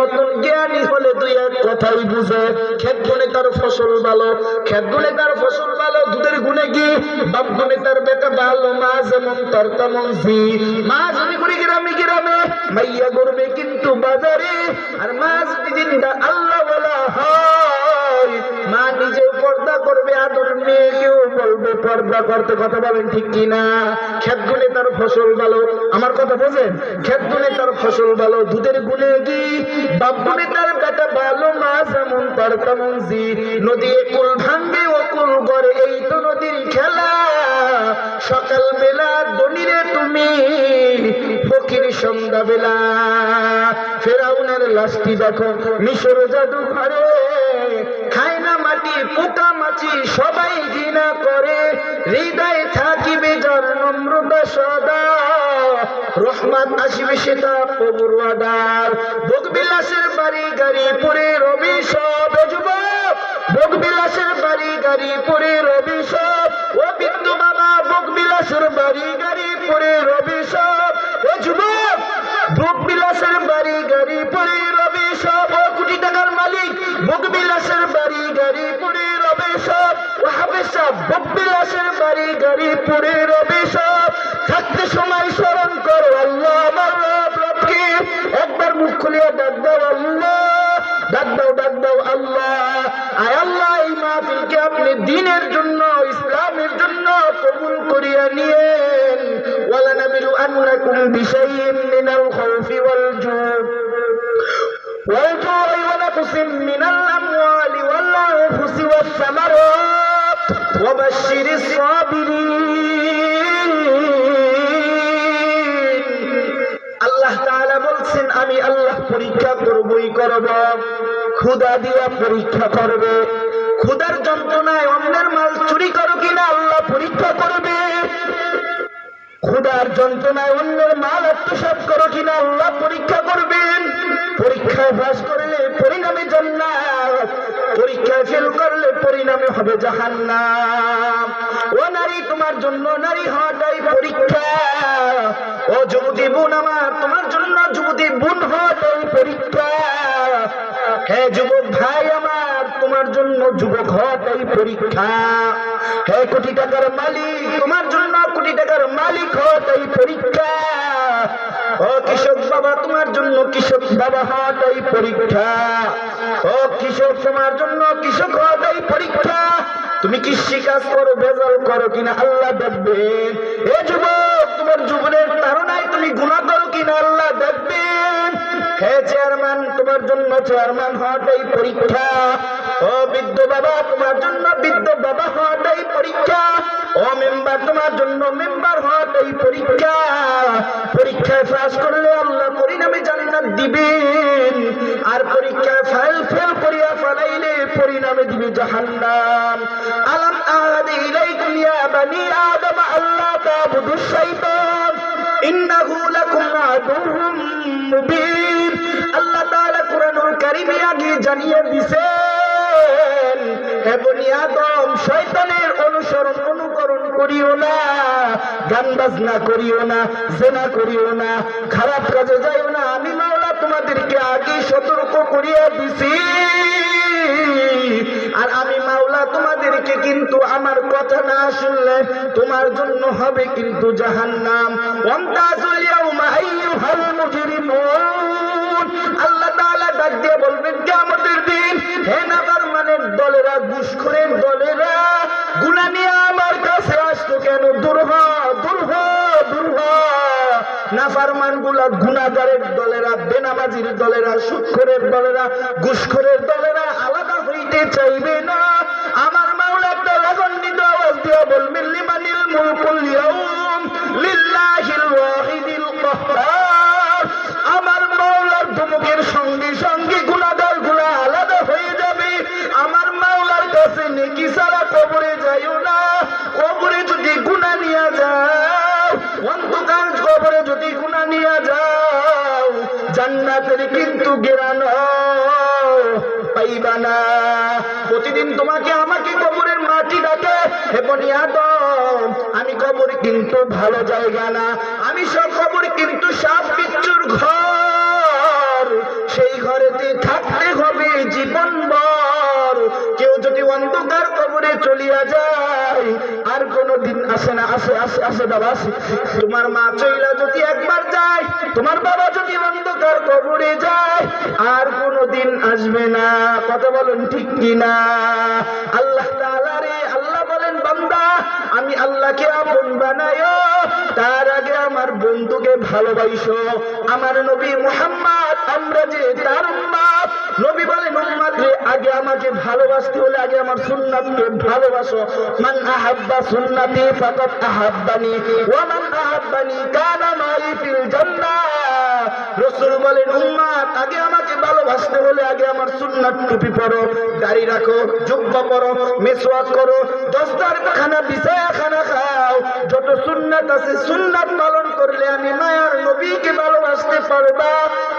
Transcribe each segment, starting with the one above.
মতন জ্ঞানী হলে দুই এক কথাই বুঝে। ক্ষেত গুণে তার ফসল ভালো, ক্ষেত গুণে তার ফসল ভালো, দুধের গুণে কি? বাপ গুণে তার বেটা ভালো, মা যেমন তার তেমন জি। মা যদি করে গ্রামে গ্রামে মাইয়া করবে কিন্তু বাজারে, আর মা যদি দিনটা আল্লাহ বলা হয়, মা নিজেও পর্দা করবে, আদর মেয়েকেও বলবে পর্দা করতে। কথা বলেন ঠিক কিনা? ক্ষেত গুণে তার ফসল ভালো, আমার কথা বোঝেন? ক্ষেত গুণে তার ফসল ভালো, দুধের গুণে কি? বাপ গুণে তার বেটা ভালো, মা যেমন তার তেমন জি। নদী কুল ভাঙ্গে ও কুল গড়ে, এই তো নদীর খেলা। সকাল বেলা দনিরে তুমি, ফকির সন্ধ্যা বেলা। ফেরাউনের লাশটি দেখো মিশর জাদুঘরে, খায় না মাটি পোকা মাছি সবাই ঘৃণা করে। হৃদয় থাকিবে যার নম্রতা সদা, রহমত আসিবে সেটা প্রভুর ওয়াদার। ভোগবিলাসের বাড়ি গাড়ি পরে রবি সব যুবক, ভোগবিলাসের বাড়ি গাড়ি পরে রবি সব। ও বিন্দু বাবা, ভোগবিলাসের বাড়ি গাড়ি পরে রবি সব। ও যুবক, ভোগবিলাসের বাড়ি গাড়ি পরে রবি সব। ও কোটি টাকার মালিক, ভোগবিলাসের বাড়ি গাড়ি পরে রবি সব। ও হাফেজ সাহেব, ভোগবিলাসের বাড়ি গাড়ি পরে রবি সব। থাকতে সময় স্মরণ করো আল্লাহ আমার রব রবকে, একবার মুখ খুলিয়া ডাক দাও আল্লাহ, ডাক দাও ডাক দাও আল্লাহ। আয় আল্লাহ, এই মাহফিলকে আপনি দ্বীনের জন্য, ইসলামের জন্য কবুল করিয়া নিয়েন। ওয়ালা নাবিলু আন্নাকুম বিশাইইন মিনাল খাউফি ওয়াল জু'i ওয়া নাকসিম মিনাল আমওয়ালি ওয়াল আনফুসি ওয়াস সামারাত ওয়া বাশশিরিস সাবিরিন। আল্লাহ তাআলা বলছেন, আমি আল্লাহ পরীক্ষা করবই করব, ক্ষুধা দিয়া পরীক্ষা করবে। ক্ষুধার যন্ত্রণায় অন্যের মাল চুরি করো কিনা আল্লাহ পরীক্ষা করবে। ক্ষুধার যন্ত্রণায় অন্যের মাল আত্মসাৎ করো কিনা আল্লাহ পরীক্ষা করবেন। পরীক্ষায় পাস করলে পরিণামে জান্নাত, পরীক্ষায় ফেল করলে পরিণামে হবে জাহান্নাম। ও নারী, তোমার জন্য নারী হওয়াটাই পরীক্ষা। ও যুবতী বোন আমার, তোমার জন্য যুবতী বোন হওয়াটাই পরীক্ষা। হে যুবক ভাই আমার, তোমার জন্য যুবক হওয়াটাই পরীক্ষা। হে কোটি টাকার মালিক, তোমার জন্য কোটি টাকার মালিক হওয়াটাই পরীক্ষা। ও কৃষক বাবা, তোমার জন্য কৃষক বাবা হওয়াটাই পরীক্ষা। ও কৃষক, তোমার জন্য কৃষক হওয়াটাই পরীক্ষা। তুমি কৃষি কাজ করো, ভেজাল করো কিনা আল্লাহ দেখবেন। এ যুবক, তোমার জীবনের তাড়নায় তুমি গুনাহ করো কিনা আল্লাহ দেখবেন। হে চেয়ারম্যান, তোমার জন্য চেয়ারম্যান হওয়াটাই পরীক্ষা। ও বৃদ্ধ বাবা, তোমার জন্য বৃদ্ধ বাবা হওয়াটাই পরীক্ষা। ও মেম্বার, তোমার জন্য মেম্বার হওয়াটাই পরীক্ষা। পরীক্ষায় পাস করলে আল্লাহ পরিণামে জান্নাত দিবেন, আর পরীক্ষায় ফেল করিয়া ফেলাইলে পরিণামে দিবে জাহান্নাম। আলাম আহাদি ইলাইকুম ইয়া বানি আদম আল্লা তা'বুদুশ শাইতান ইন্নাহু লাকুম আদুউম মুবিন। আল্লাহ তাআলা কুরআনুল কারীমে আগে জানিয়ে দিয়েছেন, হে বনি আদম, শয়তানের অনুকরণ করিও না, গান বাজনা করিও না, জিনা করিও না, খারাপ কাজে যাইও না। আমি মাওলা তোমাদেরকে আগে সতর্ক করিয়া দিছি, আর আমি মাওলা তোমাদেরকে কিন্তু আমার কথা না শুনলে তোমার জন্য হবে কিন্তু জাহান্নাম। ওয়ামতাজুল ইয়াউমা আইয়ুহাল মুজরিমুন। আল্লাহ তাআলা ডাক দিয়ে বলবেন কিয়ামতের দিন, হে নাফরমানের দলেরা, ঘুষখোরের দলেরা, গুনাহ নিয়ে আমার কাছে আসতো কেন? দূর হ, দূর হ, দূর হ। নাফরমান গুলা, গুনাহগারের দলেরা, বেনামাজির দলেরা, সুদখোরের দলেরা, ঘুষখোরের দলেরা আলাদা হইতে চাইবে না। আমার মাওলা একটা রাগান্বিত আওয়াজ দিয়ে বলবেন, লিমানিল মুলকুল ইয়াউম লিল্লাহিল ওয়াহিদিল কাহ্হার। আমার মাওলার ধমকের সঙ্গে সঙ্গে গুনাহগার গুলা আলাদা হয়ে যাবে। আমার মাওলার কাছে নেকি ছাড়া কবরে যাইও না। কবরে যদি গুনাহ নিয়ে যাও, অন্ধকার কবরে যদি গুনাহ নিয়ে যাও, জান্নাতের কিন্তু ঘেরান পাইবা না। প্রতিদিন তোমাকে আমাকে কবরের মাটি ডাকে, হে বনি আদম, আমি কবর কিন্তু ভালো জায়গা না। আমি সব কবর কিন্তু সাপ বিচ্ছুর ঘর। সেই ঘরেতে কবরে চলিয়া যায়, আর কোনদিন আসে না। আসে আসে আসে বাবা আসে। তোমার মা চইলা যদি একবার যায়, তোমার বাবা যদি অন্ধকার কবরে যায়, আর কোনদিন আসবে না। কথা বলেন ঠিক কিনা? আল্লাহ তাআলা রে, আল্লাহ বলেন বান্দা আমি আল্লাহকে আপন বানায়ো, তার আগে আমার বন্ধুকে ভালোবাসো। আমার নবী মুহাম্মদ, আমরা যে তার উম্মত, নবী বলেন উম্মত রে, আগে আমাকে ভালোবাসতে হলে আগে আমার সুন্নাতকে ভালোবাসো। মান আহাব্বা সুন্নতি ফাকাদ আহাব্বানি ওয়া মান আহাব্বানি কানা মাই ফিল জান্নাহ। রাসূল বলেন উম্মত আগে আমাকে ভালোবাসতে হলে আগে আমার সুন্নাত, টুপি পরো, দাড়ি রাখো, জুব্বা পরো, মিসওয়াক করো, 10 খানা বিছায়া খানা খাও, যত সুন্নাত আছে সুন্নাত পালন করলে আমি মায়ার নবীকে ভালোবাসতে পারবা।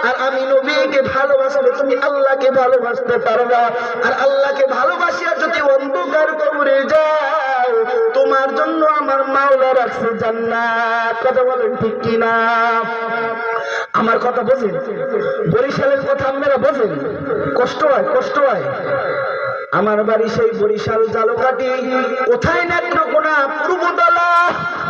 আর আমি নবীকে ভালোবাসলে তুমি আল্লাহকে ভালোবাসতে পারবা। আর আল্লাহকে ভালোবাসিয়া যদি অন্ধকার কবরে যাও, তোমার জন্য আমার মাওলা রাখছে জান্নাত। কথা বলেন ঠিক কিনা? আমার কথা বোঝেন? বরিশালের কথা আপনারা বোঝেন? কষ্ট হয়, কষ্ট হয়। আমার বাড়ি সেই বরিশাল জালকাঠি। কোথায় নেত্রকোনা, পূর্বতলা,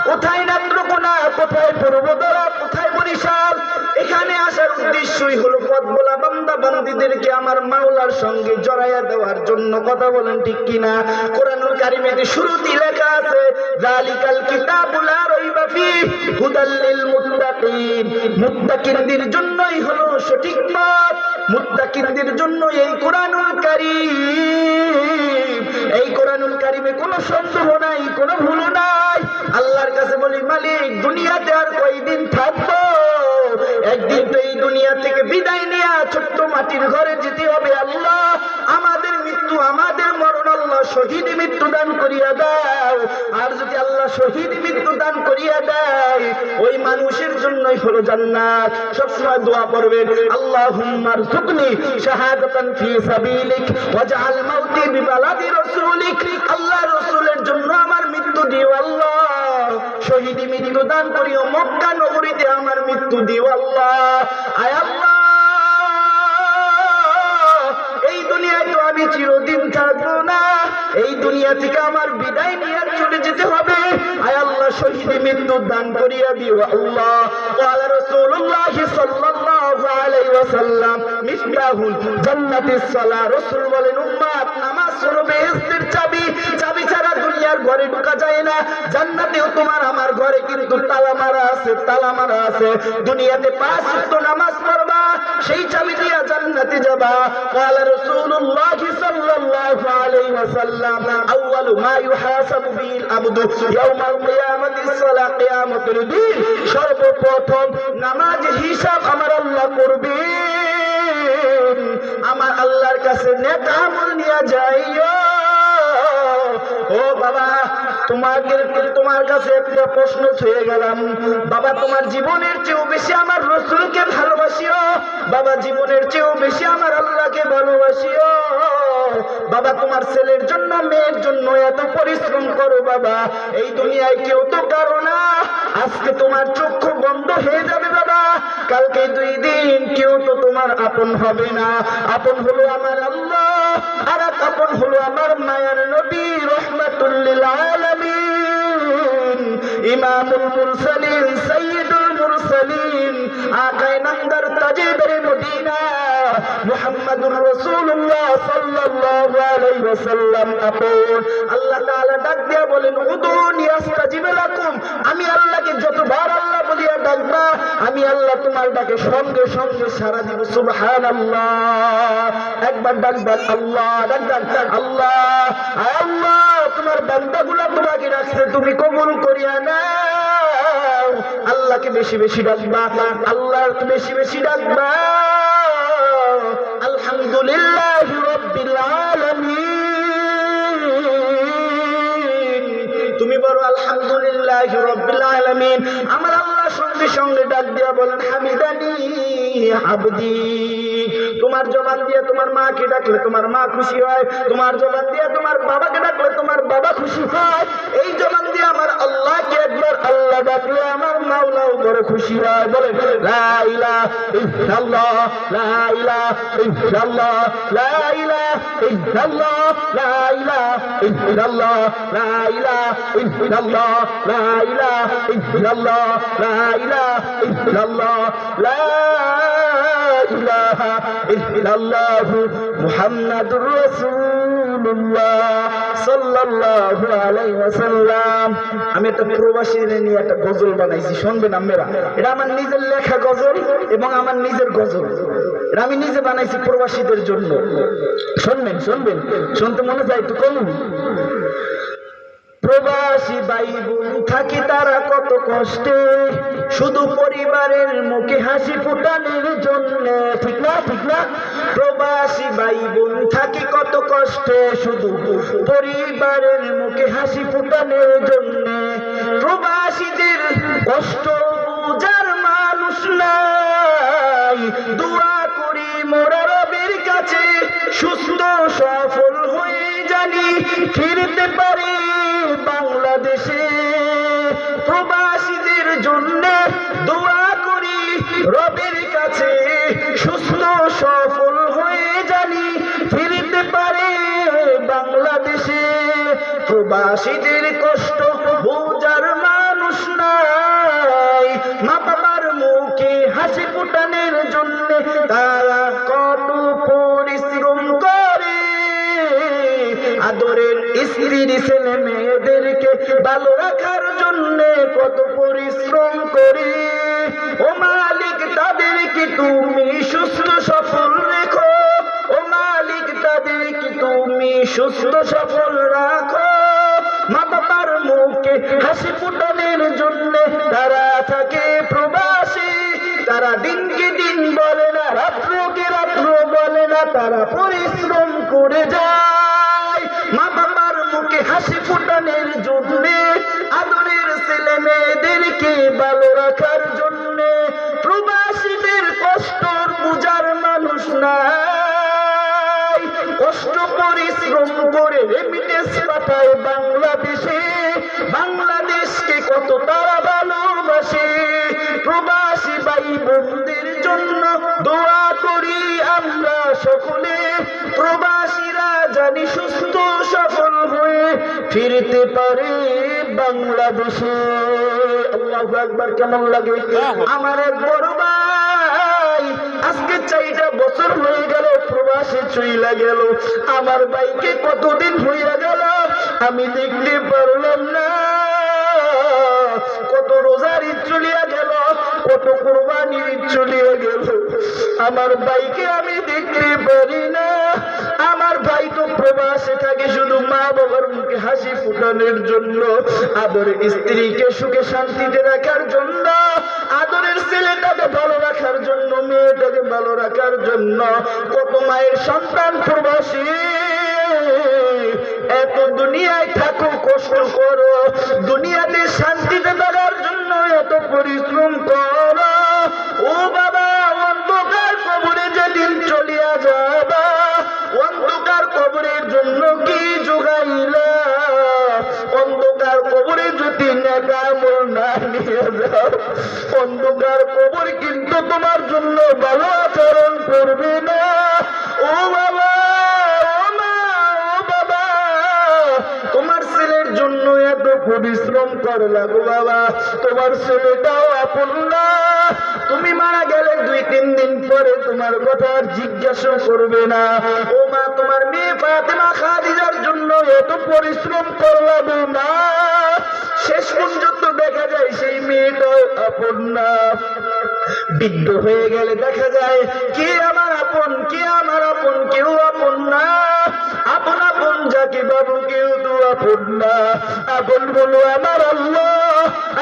কোথায় নেত্রকোনা, কোথায় পূর্বতলা, কোথায় বরিশাল। এখানে আসার উদ্দেশ্যই হলো পথ বলা বান্দা বান্দীদেরকে আমার মাওলার সঙ্গে জড়াইয়া দেওয়ার জন্য। কথা বলেন ঠিক কিনা? কোরআনুল কারীমে শুরুতেই লেখা আছে যালিকাল কিতাবুল লা রাইবা ফীহি হুদাল লিল মুত্তাকিন। মুত্তাকিনদের জন্যই হলো সঠিক পথ, মুত্তাকিনদের জন্য এই কোরআনুল কারীম। এই কোরআনুল কারীমে কোনো সন্দেহ নাই, কোনো ভুল নাই। আল্লাহর কাছে বলি মালিক দুনিয়াতে আর কয়দিন থাকবো? একদিন তো এই দুনিয়া থেকে বিদায় নিয়ে ছোট্ট মাটির ঘরে যেতে হবে। আল্লাহ আমাদের মৃত্যু, আমাদের মরণ আল্লাহ শহীদ মৃত্যু দান করিয়া দাও। আর যদি আল্লাহ শহীদ মৃত্যু দান করিয়া দেয়, ওই মানুষের জন্যই হলো জান্নাত। সবসময় দোয়া করবেন আল্লাহুম্মা রযুকনি শাহাদাতান ফি সাবিলিক ওয়াজআল মাউতি বিবালাদি রাসূলিক। আল্লাহ রাসূলের জন্য আমার মৃত্যু দিও আল্লাহ, শহীদ মৃত্যু দান করিও, মক্কা নগরীতে আমার মৃত্যু দিও আল্লাহ। আয় আল্লাহ এই দুনিয়ায় তো আমি চিরদিন থাকবো না, এই দুনিয়া থেকে আমার বিদায় নিয়ে চলে যেতে হবে। আয় আল্লাহ শহীদ মৃত্যু দান করিয়া দিও আল্লাহ। ওয়ালা রাসূলুল্লাহ সাল্লাল্লাহু আলাইহি ওয়াসাল্লাম মিফতাহুল জান্নাতিস সালাহ। রাসূল বলেন উম্মত নামাজ হলো বেহেশতের চাবি, চাবি ছাড়া দুনিয়ার ঘরে ঢোকা যায় না। জান্নাতেও তোমার আমার ঘরে কিন্তু তালা মারা আছে, তালা মারা আছে। দুনিয়াতে 5 ওয়াক্ত নামাজ পড়বা, সেই চাবি দিয়া জান্নাতে যাবা। ওয়ালা রাসূলুল্লাহ সাল্লাল্লাহু আলাইহি ওয়াসাল্লাম আউয়ালু মা ইউহাসাবু বিল আবদু ইয়াউমাল কিয়ামাতিস সালাহ। কিয়ামতের দিন সর্বপ্রথম নামাজ হিসাব আমার আল্লাহ করবেন। আমার আল্লাহর কাছে নেক আমল নিয়ে যাইও। ও বাবা তোমার কাছে একটা প্রশ্ন ছুঁয়ে গেলাম। বাবা তোমার জীবনের চেয়েও বেশি আমার রাসূলকে ভালোবাসিও। বাবা জীবনের চেয়েও বেশি আমার আল্লাহকে ভালোবাসিও। বাবা তোমার ছেলের জন্য মেয়ের জন্য এত পরিশ্রম করো বাবা, এই দুনিয়ায় কেউ তো কারো না। আজকে তোমার চক্ষু বন্ধ হয়ে যাবে বাবা, কালকে 2 দিন কেউ তো তোমার আপন হবে না। আপন হলো আমার আল্লাহ, আর আপন হলো আমার মায়ার নবী রাহমাতুল লিল আলামিন, ইমামুল মুরসালিন, সাইয়্যিদুল মুরসালিন, আকায়ে নামদার তাজদারে মদিনা মুহাম্মাদুর রাসূলুল্লাহ সাল্লাল্লাহু আলাইহি ওয়াসাল্লাম আপন। আল্লাহ তাআলা ডাক দিয়া বলেন উদুনি আস্তাজিব লাকুম। আমি আল্লাহকে যতবার আল্লাহ বলিয়া ডাকবা, আমি আল্লাহ তোমার ডাকে সঙ্গে সঙ্গে সাড়া দিব। সুবহানাল্লাহ। একবার ডাকবেন আল্লাহ, ডাকবেন আল্লাহ। আল্লাহ তোমার বান্দাগুলো তোমাকে ডাকছে, তুমি কবুল করিয়া নাও। আল্লাহকে বেশি বেশি ডাকবা, আল্লাহকে বেশি বেশি ডাকবা। আলহামদুলিল্লাহি রাব্বিল আলামিন। তুমি বলো আলহামদুলিল্লাহি রাব্বিল আলামিন। আমার আল্লাহ সঙ্গে সঙ্গে ডাক দিয়া বলেন হামিদানি আবদি, তোমার জবান দিয়ে তোমার মাকে ডাকলে তোমার মা খুশি হয়, তোমার জবান দিয়ে তোমার বাবাকে ডাকলে তোমার বাবা খুশি হয়। এই জবান দিয়ে আমার আল্লাহকে একবার আল্লাহ ডাকলে আমার মাওলাও বড় খুশি হয়। বলেন লা ইলাহা ইল্লাল্লাহ, লা ইলাহা ইল্লাল্লাহ, লা ইলাহা ইল্লাল্লাহ, লা ইলাহা ইল্লাল্লাহ, লা ইলাহা ইল্লাল্লাহ, লা ইলাহা ইল্লাল্লাহ, লা ইলাহা ইল্লাল্লাহ, লা ইলাহা ইল্লাল্লাহ মুহাম্মাদুর রাসূলুল্লাহ সাল্লাল্লাহু আলাইহি ওয়াসাল্লাম। আমি একটা প্রবাসীদের নিয়ে একটা গজল বানাইছি, শুনবেন আপনারা? এটা আমার নিজের লেখা গজল এবং আমার নিজের গজল। এটা আমি নিজে বানাইছি প্রবাসীদের জন্য। শুনবেন? শুনতে মনে যায় একটু কম। প্রবাসী ভাই বোন থাকি তারা কত কষ্টে, শুধু পরিবারের মুখে হাসি ফোটানোর জন্য। ঠিক না? প্রবাসী ভাই বোন থাকি কত কষ্টে, শুধু পরিবারের মুখে হাসি ফোটানোর জন্য। প্রবাসীদের কষ্ট বুঝার মানুষ নাই, দোয়া করি মোরা রবের কাছে সুস্থ সফল হয়ে জানি ফিরতে পারি বাংলাদেশে। প্রবাসীদের জন্য দোয়া করি রবের কাছে সুস্থ সফল হয়ে জানি ফিরতে পারে বাংলাদেশে। প্রবাসীদের কষ্ট বোঝার মানুষ নাই, মা বাবার মুখে হাসি ফোটানোর জন্য তারা কত পরিশ্রম করে। আদরের স্ত্রী ছেলে মেয়েদেরকে ভালো রাখার জন্য কত পরিশ্রম করে। ও মালিক তাদেরকে তুমি সুস্থ সফল রেখো, ও মালিক তাদেরকে তুমি সুস্থ সফল রাখো। মা বাবার মুখে হাসি ফোটানোর জন্য তারা থাকে প্রবাসী, তারা দিনকে দিন বলে না, রাত্রকে রাত্র বলে না, তারা পরিশ্রম করে যায় মা বাবার মুখে হাসি ফোটানোর জন্য, আদরের ছেলে মেয়েদেরকে ভালো রাখার জন্য। প্রবাসীদের কষ্ট বুঝার মানুষ নাই, কষ্ট পরিশ্রম করে রেমিটেন্স পাঠায় বাংলাদেশে, বাংলাদেশকে কত তারা ভালোবাসে। প্রবাসী ভাই বোনদের জন্য দোয়া করি আমরা সকলে, প্রবাসীরা জানি সুস্থ সফল হয়ে ফিরতে পারে বাংলাদেশে। আল্লাহু আকবার। কেমন লাগে? আমার এক বড় ভাই আজকে 4টা বছর হয়ে গেল প্রবাসে চইলা গেল। আমার ভাইকে কতদিন হইয়া গেল আমি দেখতে পারলাম না। কত রোজার ঈদ চলিয়া গেল, কত কুরবানির ঈদ চলিয়া গেল, আমার ভাইকে আমি দেখতে পারি না। আমার ভাই তো প্রবাসে থাকে শুধু মা বাবার মুখে হাসি ফোটানোর জন্য, আদরের স্ত্রীকে সুখে শান্তিতে রাখার জন্য, আদরের ছেলেটাকে ভালো রাখার জন্য, মেয়েটাকে ভালো রাখার জন্য। কত মায়ের সন্তান প্রবাসী, এত দুনিয়ায় থাকো, কষ্ট করো, দুনিয়াতে শান্তিতে থাকার জন্য এত পরিশ্রম করো। ও বাবা, অন্ধকার কবরে যেদিন চলিয়া যাবা, অন্ধকার কবরের জন্য কি জোগাইলা? অন্ধকার কবরে যদি নেতা আমল না নিয়ে যাও, অন্ধকার কবর কিন্তু তোমার জন্য ভালো আচরণ করবে না। ও বাবা, ও মা, ও বাবা, তোমার ছেলের জন্য এত পরিশ্রম করলা গো বাবা, তোমার ছেলেটাও আপন না। তুমি মারা গেলে 2-3 দিন পরে তোমার কথা আর জিজ্ঞাসা করবে না। ও মা, তোমার মেয়ে ফাতেমা খাদিজার জন্য এত পরিশ্রম করলাম না, শেষ পর্যন্ত দেখা যায় সেই মেয়েটাও আপন না। বৃদ্ধ হয়ে গেলে দেখা যায় কে আমার আপন, কে আমার আপন, কেউ আপন না। আপন আপন যাকে বাবু কেউ তো আপন না। আপন বলো আমার আল্লাহ,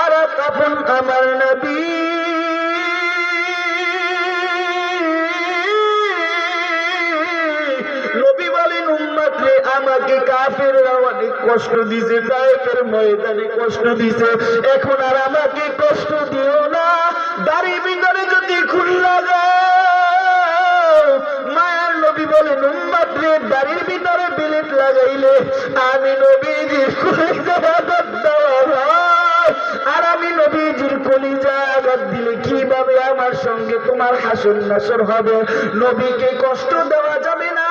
আর আপন আমার নবী। নবী বলেন উম্মত রে, আমাকে কাফেররা অনেক কষ্ট দিছে, তায়েফের ময়দানে কষ্ট দিছে, এখন আর আমাকে কষ্ট দিও না। দাড়ি ভিতরে যদি খুললা যাও, সঙ্গে তোমার হাসর নাসর হবে। নবীকে কষ্ট দেওয়া যাবে না।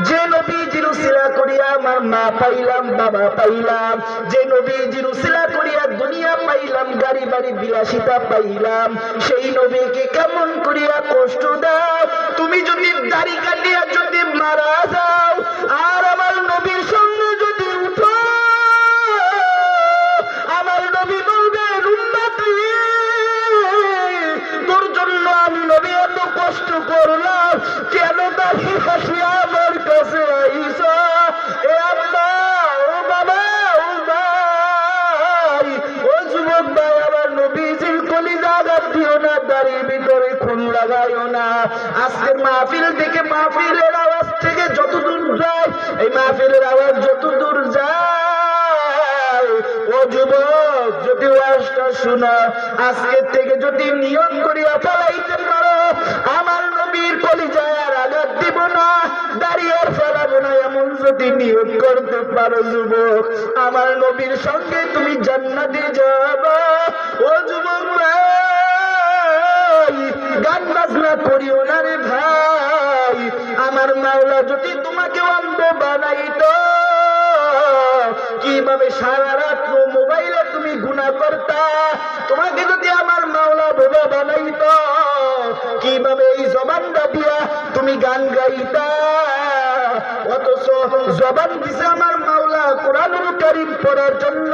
যে নবীজির উসিলা করিয়া আমার মা পাইলাম, বাবা পাইলাম, যে নবীজির উসিলা করিয়া দুনিয়া পাইলাম, গাড়ি বাড়ি বিলাসিতা পাইলাম, সেই নবীকে কেমন করিয়া কষ্ট দাও। তুমি যদি দাড়ি কাটিয়া যদি মারা যাও আর আমার নবীর সঙ্গে যদি উঠো, আমার নবী বলবেন উম্মতি তোর জন্য আমি নবী এত কষ্ট করলাম, কেন দাড়ি হাসিয়া আমার কাছে আইস? এ আম্মা, ও বাবা, ও ভাই, ও যুবক ভাই, আমার নবীজির কলিজা আঘাত দিও না, দাড়ির ভিতরে খুন লাগাইও না। আজকের মাহফিল থেকে মাহফিলের আওয়াজ থেকে যতদূর যায়, এই মাহফিলের আওয়াজ যতদূর যায়, ও যুবক যদি ওয়াজটা শোনা, আজকে থেকে যদি নিয়ত করিয়া ফেলাইতে পারো আমার নবীর কলিজায় আর আঘাত দিব না, দাঁড়িয়ে ফেলাবো না, এমন যদি নিয়ত করতে পারো যুবক, আমার নবীর সঙ্গে তুমি জান্নাতে যাবা। ও যুবক ভাই, গান বাজনা করিও না রে ভাই। আমার মাওলা যদি তোমাকে অন্ধ বানাইতো, কিভাবে সারা রাত মোবাইলে তুমি গুনাহ করতা? তোমাকে যদি আমার মাওলা বোবা বানাইতো, কিভাবে এই জবানটা দিয়া তুমি গান গাইতা? অথচ জবান দিছে আমার মাওলা কোরআনুল কারীম পড়ার জন্য।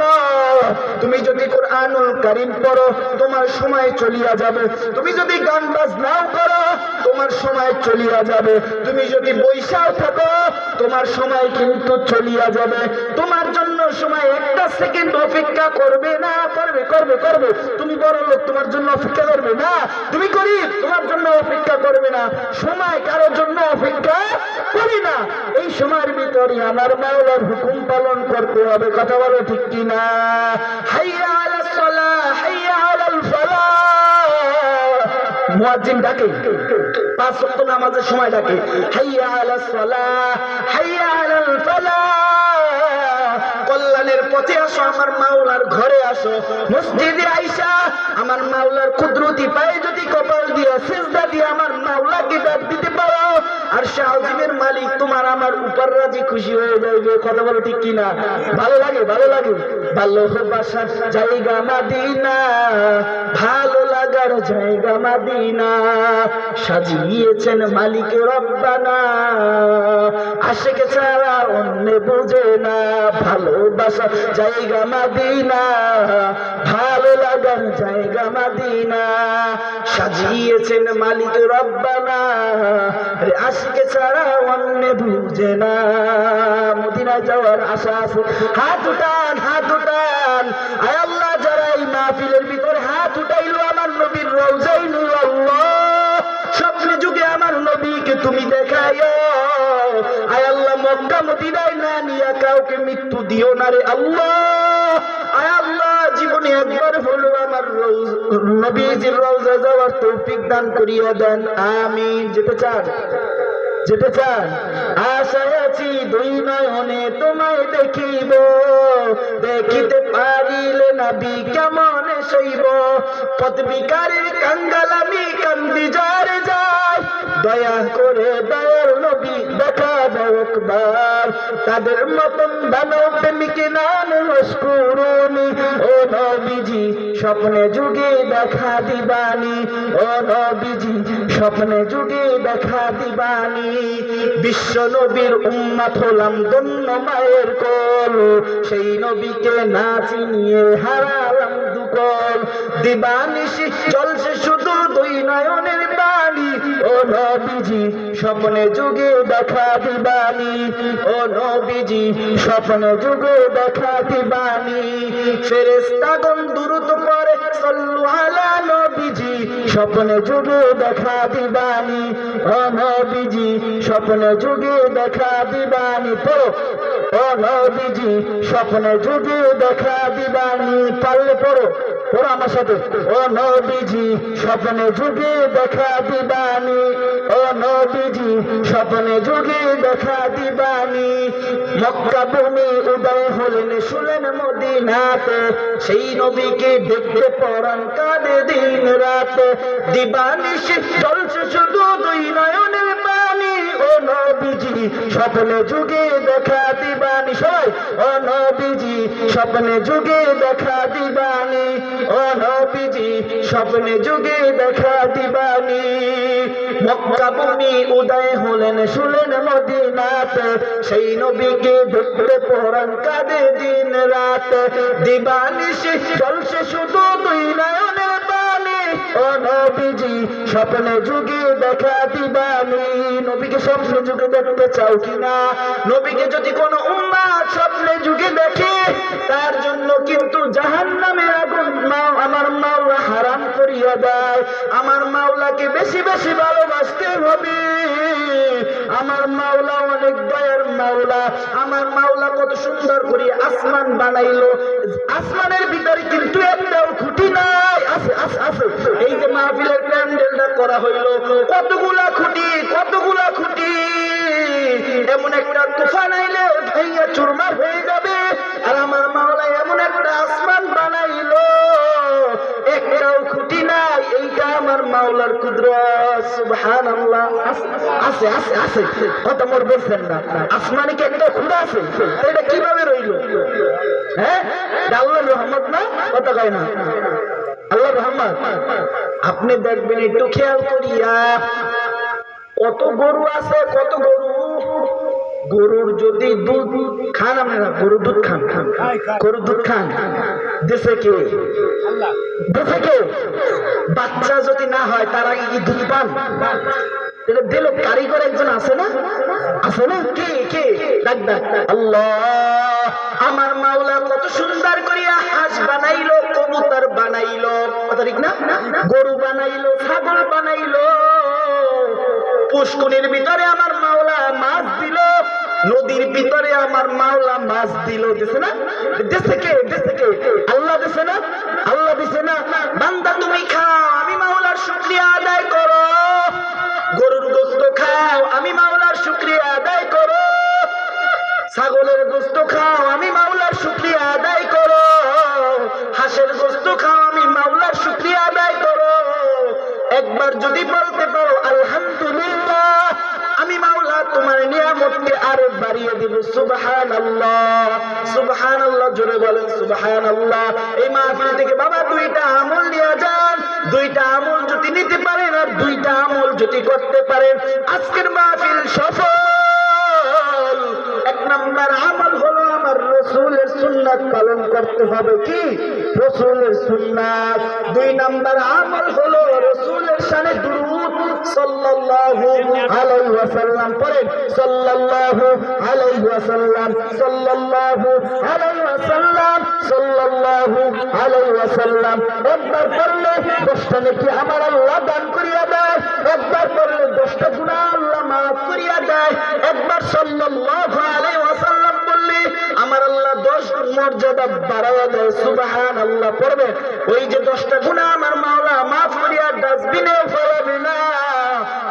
তুমি যদি কোরআনুল কারীম পড়ো, তোমার সময় চলিয়া যাবে। তুমি যদি গান বাজনাও করো, তোমার সময় চলিয়া যাবে। তুমি যদি বৈশাও থাকো, তোমার সময় কিন্তু চলিয়া যাবে। তোমার জন্য সময় একটা সেকেন্ড অপেক্ষা করবে না। করবে করবে করবে। তুমি বড় লোক, তোমার জন্য অপেক্ষা করবে না। তুমি গরীব, তোমার জন্য অপেক্ষা করবে না। সময় কারোর জন্য অপেক্ষা করি না। এই সময়ের ভিতরে আমার মাওলার হুকুম পালন করতে হবে। কথা বলো ঠিক কিনা? হাইয়া আলাস সালাহ, হাইয়া আলাল ফালাহ। মুয়াজ্জিন ডাকে, 5 ওয়াক্ত নামাজের সময় ডাকে, হাইয়া আলাস সালাহ, হাইয়া আলাল ফালাহ। কল্যাণের পথে আসো, আমার মাওলার ঘরে আসো। মসজিদে আইসা আমার মাওলার কুদরতি পায়ে যদি কপাল দিয়া সিজদা দিয়ে আমার মাওলাকে ডাক দিতে পারো, আর শাহজিমের মালিক তোমার আমার উপর রাজি খুশি হয়ে যাবে। কথা বলো ঠিক কিনা? ভালো লাগে, ভালো লাগে। ভালোবাসার জায়গা মদিনা, ভালো লাগার জায়গা মদিনা, সাজিয়েছেন মালিক রব্বানা, আশিকে ছাড়া অন্য বোঝে না। ভালোবাসার জায়গা মদিনা, ভালো লাগার জায়গা মদিনা, সাজিয়েছেন মালিক রব্বানা, আশিকে ছাড়া অন্য বুঝে না। মদিনায় যাওয়ার আশা আছে, হাত উঠান, হাত উঠান। আয় আল্লাহ, যারা এই মাহফিলের ভিতরে হাত উঠাইলো আমার নবীর রওজায় নূর, আল্লাহ স্বপ্নে যুগে আমার নবীকে তুমি দেখাইও। আয় আল্লাহ, মক্কা মদিনায় না নিয়া কাউকে মৃত্যু দিও না রে আল্লাহ। আয় আল্লাহ, জীবনে একবার হলো আমার নবীজির রওজা যাওয়ার তৌফিক দান করিয়া দেন। আমিন। যেতে চান? যেতে চান? আশায় আছি দুই নয়নে তোমায় দেখিব, দেখিতে পারিলে নবী কেমন সইব। পথ বিকারের কাঙ্গাল আমি কান্দি যারে যাই, দয়া করে দয়াল নবী দেখা দাও একবার। তাদের মতন ভালো প্রেমিকে নাম মশকুরুনি, ও নবীজি স্বপ্নে যুগে দেখা দিবানি, ও নবীজি স্বপ্নে যুগে দেখা দিবানি। বিশ্ব নবীর উম্মত হলাম ধন্য মায়ের কোল, সেই নবীকে না চিনিয়ে হারালাম দুকল। দিবানিশি চলছে শুধু দুই নয়নের বাণী, ও নবীজি স্বপ্নে যুগে দেখা দিবানি, ও নবীজি স্বপ্নে যুগে দেখা দিবানি। ফেরেশতাগণ দুরূদ পড়ে সাল্লু আলা নবীজি, স্বপ্নে যুগে দেখা দিবানি, ও নবীজি স্বপ্নে যুগে দেখা দিবানি। পড়ো, ও নবীজি স্বপ্নে যুগে দেখা দিবানি। পারলে পড়ো, পড়ো আমার সাথে। ও নবীজি স্বপ্নে যুগে দেখা দিবানি, ও নবীজি নবীজি স্বপ্নে যুগে দেখা দিবানি মক্কা ভূমি উদয় হলেন শুলেন মদিনাতে সেই নবীকে দেখতে পরাণ কাঁদে দিন রাত দিবানিশি চলছে শুধু দুই নয়নের পানি ও নবীজি স্বপ্নে যুগে দেখা দিবানি সবাই ও নবীজি স্বপ্নে যুগে দেখা দিবানি ও নবীজি স্বপ্নে যুগে দেখা দিবানি মক্কা ভূমি উদয় হলেন শুলেন মদিনাতে সেই নবীকে দেখতে পরাণ কাঁদে দিন রাত দিবানিশি চলছে শুধু দুই নয়নের পানি ও নবীজি স্বপ্নে যুগে দেখা দিবানি নবীকে স্বপ্নে যুগে দেখতে চাও কিনা নবীকে যদি কোনো উম্মাত স্বপ্নে যুগে দেখে তার জন্য কিন্তু জাহান্নামের আগুন আমার মাওলা হারাম করিয়া দেয় আমার মাওলাকে বেশি বেশি ভালোবাসতে হবে আমার মাওলা অনেক দয়ার মাওলা আমার মাওলা কত সুন্দর করে আসমান বানাইলো আসমানের ভিতরে কিন্তু একটাও খুঁটি নাই আছে আছে আছে এই যে মাহফিলের প্যান্ডেলটা করা হইলো কতগুলা খুঁটি এমন একটা তুফান আইলে ভাইয়া চুরমার হয়ে যাবে আর আমার মাওলা এমন একটা আসমান বানাইলো একটাও খুঁটি নাই এইটা আমার মাওলার কুদরত সুবহানাল্লাহ আছে আছে আছে কত মোর বলছেন না আসমানে কি একটা খুঁড়া আছে এটা কিভাবে রইলো হ্যাঁ আল্লাহর রহমত না কত কয় না আল্লাহর রহমত আপনি দেখবেন একটু খেয়াল করিয়া কত গরু আছে কত গরুর যদি দুধ খান আপনারা গরুর দুধ খান গরুর দুধ খান দেশে কে বাচ্চা যদি না হয় তার আগে কি দুধ পান দিল কারিগর একজন আছে না কে আল্লাহ আমার মাওলা কত সুন্দর করিয়া হাঁস বানাইলো কবুতর বানাইলো কথা ঠিক না গরু বানাইলো ছাগল বানাইলো পুষ্করির ভিতরে আমার মাওলা মাছ দিল নদীর ভিতরে আমার মাওলা মাছ দিল দেশে কে আল্লাহ দিছে না বান্দা তুমি খাও আমি মাওলার শুকরিয়া আদায় করো গরুর গোশত খাও আমি মাওলার শুকরিয়া আদায় করো ছাগলের গোশত খাও আমি মাওলার শুকরিয়া আদায় করো হাঁসের গোশত খাও আমি মাওলার শুকরিয়া আদায় করো একবার যদি বলতে পারো আলহামদুলিল্লাহ আমি মাওলা তোমার নিয়ামতকে আরো বাড়িয়ে দেব সুবহানাল্লাহ জোরে বলেন সুবহানাল্লাহ এই মাহফিল থেকে বাবা দুইটা আমল নিয়ে যান দুইটা আমল যদি নিতে পারেন আর দুইটা আমল যদি করতে পারেন আজকের মাহফিল সফল এক নাম্বার আমল হলো আমার রাসূলের সুন্নাত পালন করতে হবে কি রাসূলের সুন্নাত দুই নাম্বার আমল হলো রাসূলের শানে দুরূদ সাল্লাল্লাহু আলাইহি ওয়াসাল্লাম পড়েন সাল্লাল্লাহু আলাইহি ওয়াসাল্লাম সাল্লাল্লাহু আলাইহি ওয়াসাল্লাম সাল্লাল্লাহু আলাইহি ওয়াসাল্লাম একবার পড়লে 10টা নেকি আমার আল্লাহ দান করিয়া দেয় একবার পড়লে 10টা গুনাহ আল্লাহ maaf করিয়া দেয় একবার সাল্লাল্লাহু আলাইহি ওয়াসাল্লাম বললে আমার আল্লাহ 10 গুণ মর্যাদা বাড়ায়া দেয় সুবহানাল্লাহ পড়বে ওই যে 10টা গুনাহ আমার মাওলা maaf করিয়া ডাস্টবিনে ফেলবে না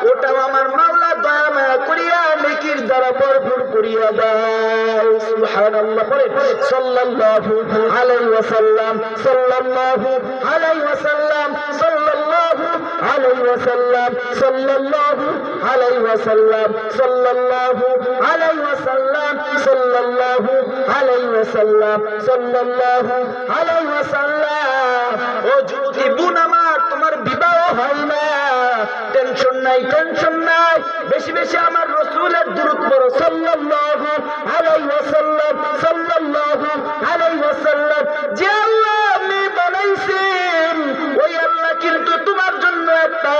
ওটাও আমার মাওলা দয়া মায়া করিয়া নেকির দ্বারা ভরপুর করিয়া দেয় সুবহানাল্লাহ পড়ে সাল্লাল্লাহু আলাইহি ওয়াসাল্লাম সাল্লাল্লাহু আলাইহি ওয়াসাল্লাম সাল্লাল্লাহু আলাইহি ওয়াসাল্লাম সাল্লাল্লাহু আলাইহি ওয়াসাল্লাম সাল্লাল্লাহু আলাইহি ওয়াসাল্লাম সাল্লাল্লাহু আলাইহি ওয়াসাল্লাম সাল্লাল্লাহু আলাইহি ওয়াসাল্লাম ও যুবতী বোন আমার তোমার বিবাহ হয় না টেনশন নাই বেশি বেশি আমার রাসূলের দুরূদ পড়ো সাল্লাল্লাহু আলাইহি ওয়াসাল্লাম সাল্লাল্লাহু আলাইহি ওয়াসাল্লাম যে আল্লাহ আপনি বানাইছেন ওই আল্লাহ কিন্তু তোমার জন্য একটা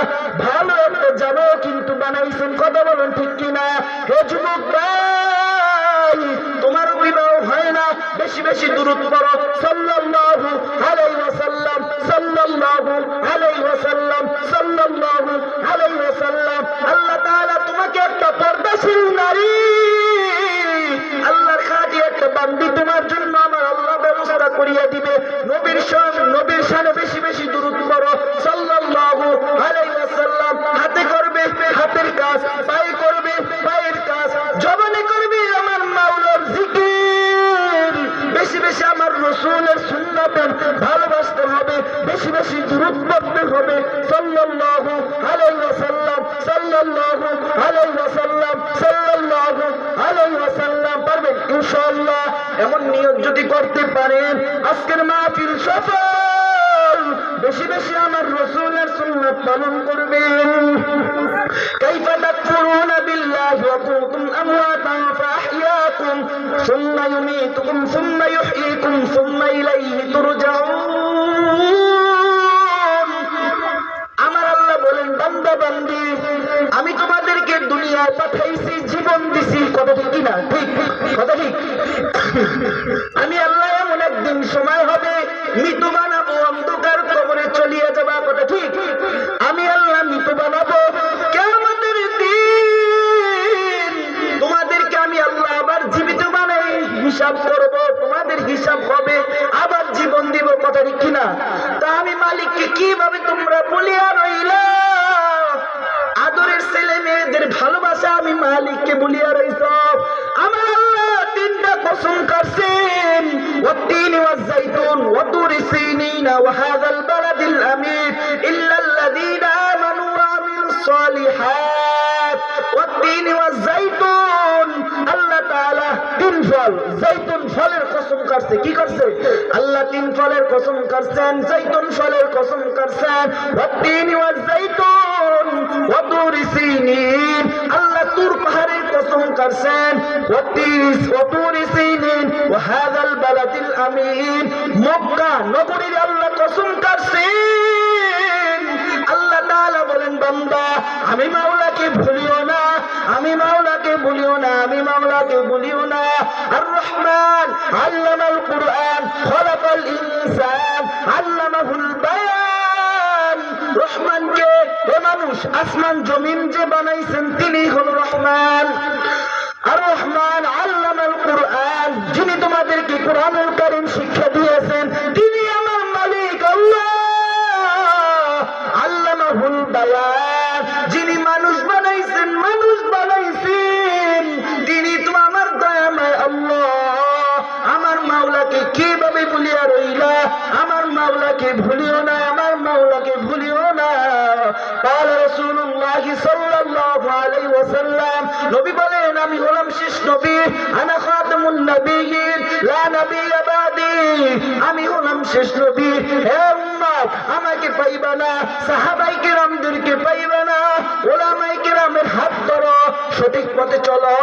ভালো একটা জানো কিন্তু বানাইছেন কথা বলেন ঠিক কিনা হে যুবক ভাই তোমার বিবাহ হয় না বেশি বেশি দুরূদ পড়ো সাল্লাল্লাহু আলাইহি ওয়াসাল্লাম সাল্লাল্লাহু আলাইহি ওয়াসাল্লাম সাল্লাল্লাহু আলাইহি ওয়াসাল্লাম আল্লাহ তাআলা তোমাকে একটা পর্দাশীল নারী আল্লাহর খাঁটি একটা বান্দি তোমার জন্য আমার আল্লাহ ব্যবস্থা করিয়া দিবে নবীর শানে বেশি বেশি দুরূদ পড়ো সাল্লাল্লাহু আলাইহি ওয়াসাল্লাম হাতে করবে হাতের কাজ পায়ে আলাইহি ওয়াসাল্লাম, সাল্লাল্লাহু আলাইহি ওয়াসাল্লাম। পারবেন ইনশাআল্লাহ? এমন নিয়ত যদি করতে পারেন আজকের মাহফিল সফল। বেশি বেশি আমার রাসূলের সুন্নাত পালন করবেন। কাইফা তাকফুরুনা বিল্লাহি ওয়া কুনতুম আমওয়াতান ফাআহইয়াকুম সুম্মা ইউমীতুকুম সুম্মা ইউহয়ীকুম সুম্মা ইলাইহি তুরজাউন। আমার আল্লাহ বলেন, বান্দা বান্দি, আমি তোমাদেরকে দুনিয়ায় পাঠাইছি, জীবন দিছি। কথা ঠিক কিনা? ঠিক, কথা ঠিক। আমি আল্লাহ এমন একদিন সময় হবে মৃত্যু বানাবো, অন্ধকার কবরে চলিয়ে যাবা। কথা ঠিক। আমি আল্লাহ মৃত্যু বানাবো, কিয়ামতের দিন তোমাদেরকে আমি আল্লাহ আবার জীবিত বানাই হিসাব করব, তোমাদের হিসাব হবে, আবার জীবন দিব। কথা ঠিক কিনা? তা আমি মালিককে কিভাবে তোমরা বলিয়া রইলা? আদরের ছেলে মেয়েদের ভালোবাসা আমি মালিককে বলিয়া রইছ। আমার আল্লাহ তিনটা কসম করছেন, ওয়াত-তিনি ওয়াজ-যাইতুন ওয়া তুরি সিনিন ওয়া হাযাল বালাদিল আমিন ইল্লাল্লাযীনা আমানু ওয়া আমিলুস সালিহাত। ওয়াত-তিনি ওয়াজ-যাইতুন, আল্লাহ তাআলা তিন ফল, যাইতুন ফলের কসম করছে। কি করছে? আল্লাহ তিন ফলের কসম করছেন, যাইতুন ফলের কসম করছেন। ওয়াত-তিনি ওয়াজ-যাইতুন ওয়া তুরি সিনিন, আল্লাহ তুর পাহাড়ের কসম করছেন। ওয়া তুরি সিনিন ওয়া হাযাল বালাদিল আমিন, মক্কা নগরীর আল্লাহ কসম করছেন। আল্লাহ তাআলা বলেন, বান্দা আমি মাওলাকে ভুলিও না, আমি মাওলাকে ভুলিও না, আমি মাওলাকে ভুলিও না। আর রহমান আল্লামাল কুরআন খলাকাল ইনসান আল্লামাহুল বায়ান। রহমানকে ও মানুষ আসমান জমিন যে বানাইছেন তিনি হল রহমান। আর রহমান আল্লামাল কুরআন, যিনি তোমাদেরকে কুরআনুল কারীম শিক্ষা দিয়েছেন তিনি আমার মালিক আল্লাহ। আল্লামাহুল বায়ান, যিনি মানুষ বানাইছেন, মানুষ বানাইছেন তিনি তো আমার দয়াময় আল্লাহ। আমার মাওলাকে কিভাবে ভুলিয়া রইলা? আমার মাওলাকে ভুলিও না, আমার মাওলাকে ভুলিও না। قال رسول الله صلى الله عليه وسلم, নবী বলেন, আমি হলাম শেষ নবী, আনা খাতামুন নবিয়্যিন লা নবিয়্য বাদি, আমি হলাম শেষ নবী। হে উম্মত, আমাকে পাইবা না, সাহাবায়ে কেরামদেরকে পাইবা না, উলামায়ে কেরামের হাত ধরো, সঠিক পথে চলো,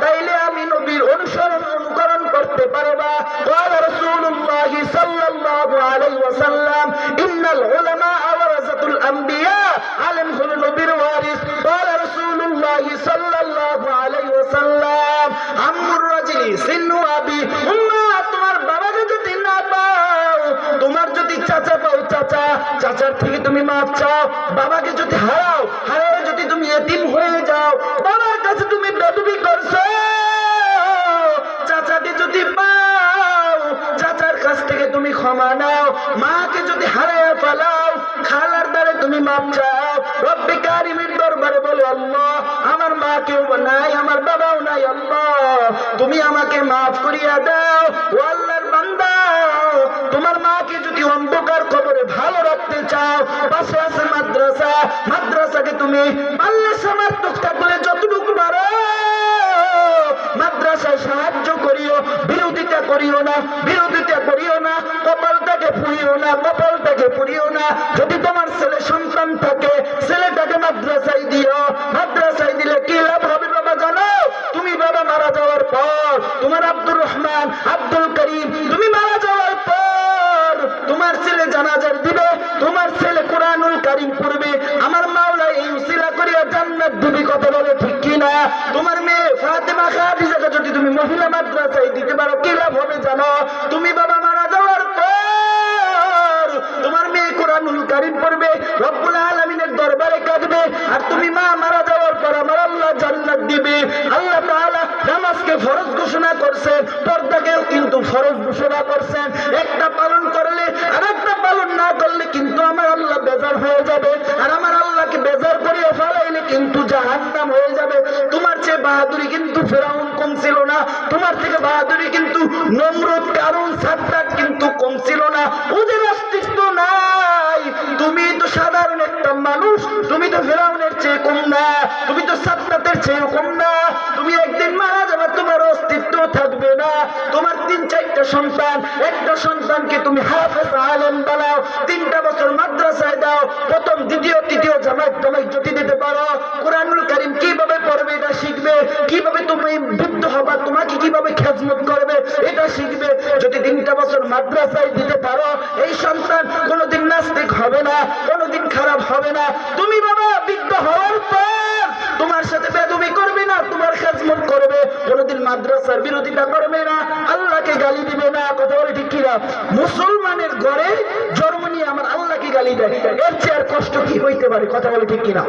তাইলে আমি নবীর অনুসরণ অনুকরণ করতে পারবা। قال رسول الله صلى الله عليه وسلم, إن العلماء ورثة الأنبياء, আলেম হলো নবীর ওয়ারিস। قال رسول الله صلى الله عليه وسلم, আম্মুর রাজুলি সিন্নু আবি, উম্মাহ তোমার বাবাকে যদি না পাও, তোমার যদি চাচা পাও, চাচা, চাচার থেকে তুমি মাফ চাও। বাবাকে যদি হারাও, হারাও যদি তুমি এতিম হয়ে যাও, বাবার কাছে তুমি বেদবি করছো। চাচাকে যদি পাও, চাচার কাছ থেকে তুমি ক্ষমা নাও। মাকে যদি হারায় ফেলাও, খালার দ্বারে তুমি মাপ চাও। রব্বে কারিমের দরবারে বলো, আল্লাহ আমার মা কেউ নাই, আমার বাবাও নাই, আল্লাহ তুমি আমাকে মাফ করিয়া দাও। ও আল্লাহর বান্দা, তোমার মাকে যদি অন্ধকার কবরে ভালো রাখতে চাও, পাশে আছে মাদ্রাসা, মাদ্রাসাকে তুমি পারলে সামর্থ্য থাকলে যতটুকু পারো মাদ্রাসায় সাহায্য করিও, বিরোধিতা করিও না, বিরোধিতা করিও না। কপালটাকে পুড়িও না, কপালটাকে পুড়িও না। যদি তোমার ছেলে সন্তান থাকে, ছেলেটাকে মাদ্রাসায় দিও। মাদ্রাসায় দিলে কি লাভ হবে বাবা জানো? তুমি বাবা মারা যাওয়ার পর, তোমার আব্দুর রহমান, আব্দুল করিম, তুমি মারা যাওয়ার পর তোমার ছেলে জানাজার দিবে, তোমার ছেলে কুরআনুল কারীম পড়বে, আমার মাওলা এই উসিলা করিয়া জান্নাত দিবে। কথা বলে ঠিক কিনা? তোমার মেয়ে ফাতেমা খাদিজাকে যদি তুমি মহিলা মাদ্রাসায় দিতে পারো, কি লাভ হবে জানো? তুমি বাবা মারা যাওয়ার পর তোমার মেয়ে কুরআনুল কারীম পড়বে, রব্বুল আলামিনের দরবারে কাঁদবে, আর তুমি মা মারা যাওয়ার পর আমার আল্লাহ জান্নাত দিবে। আল্লাহ তাআলা নামাজকে ফরজ ঘোষণা করছেন, পর্দাকেও কিন্তু ফরজ ঘোষণা করছেন। একটা পালন করলে আর একটা পালন না করলে কিন্তু আমার আল্লাহ বেজার হয়ে যাবে, আর আমার আল্লাহকে বেজার করিয়া ফেলাইলে কিন্তু জাহান্নাম হয়ে যাবে। তোমার চেয়ে বাহাদুরি কিন্তু ফেরাউন কম ছিল না, তোমার থেকে বাহাদুরি কিন্তু নমরুদ, কারুন, সাদ্দাত কিন্তু কম ছিল না। ওদের অস্তিত্ব নাই, তুমি তো সাধারণ একটা মানুষ, তুমি তো ফেরাউনের চেয়ে কম না, তুমি তো সাদ্দাতের চেয়ে কম না, তুমি একদিন মারা যাবে, তোমার অস্তিত্ব থাকবে না। তোমার 3-4টা সন্তান, একটা সন্তানকে তুমি হাফেজ আলেম বানাও, 3টা বছর মাদ্রাসায় দাও, প্রথম দ্বিতীয় তৃতীয় জামাত যদি দিতে পারো, কোরআনুল কারীম কিভাবে পড়বে এটা শিখবে, কিভাবে তুমি বুদ্ধ হবা, তোমাকে কিভাবে খেদমত করবে এটা শিখবে। যদি 3টা বছর মাদ্রাসায় দিতে পারো, এই সন্তান কোনোদিন নাস্তিক হবে না, কোনোদিন খারাপ হবে না। তুমি বাবা বৃদ্ধ হওয়ার পর তোমার সাথে বেদবি করবে না, তোমার খেদমত করবে, কোনোদিন মাদ্রাসার বিরোধিতা করবে না, আল্লাহকে গালি দিবে না। কথা বলে ঠিক কিনা? মুসলমানের ঘরে জন্ম নিয়ে আমার আল্লাহকে গালি দেয়, এর চেয়ে আর কষ্ট কি হইতে পারে? কথা বলে ঠিক কিনা?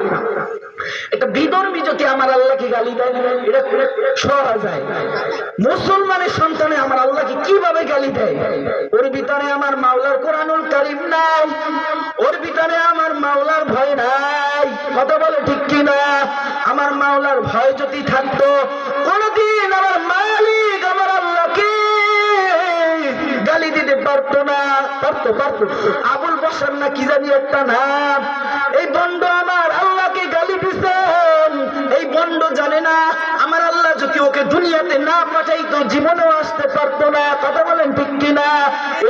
একটা বিধর্মী যদি আমার আল্লাহকে গালি দেয়, এটা সহা যায়। মুসলমানের সন্তানে আমার আল্লাহকে কিভাবে গালি দেয়? ওর ভিতরে আমার মাওলার কোরআনুল কারীম নাই, ওর ভিতরে আমার মাওলার ভয় নাই। কথা বলে ঠিক কিনা? আমার মাওলার ভয় যদি থাকতো, কোনদিন আমার মালিক আমার আল্লাহকে গালি দিতে পারতো না। পারতো। আবুল বশর না কি জানি একটা নাম, এই বন্ড আমার আল্লাহকে গালি দিছেন। এই বন্ড জানে না আমার আল্লাহ যদি ওকে দুনিয়াতে না পাঠাইতো, জীবনেও আসতে পারতো না। কথা বলেন ঠিক কিনা?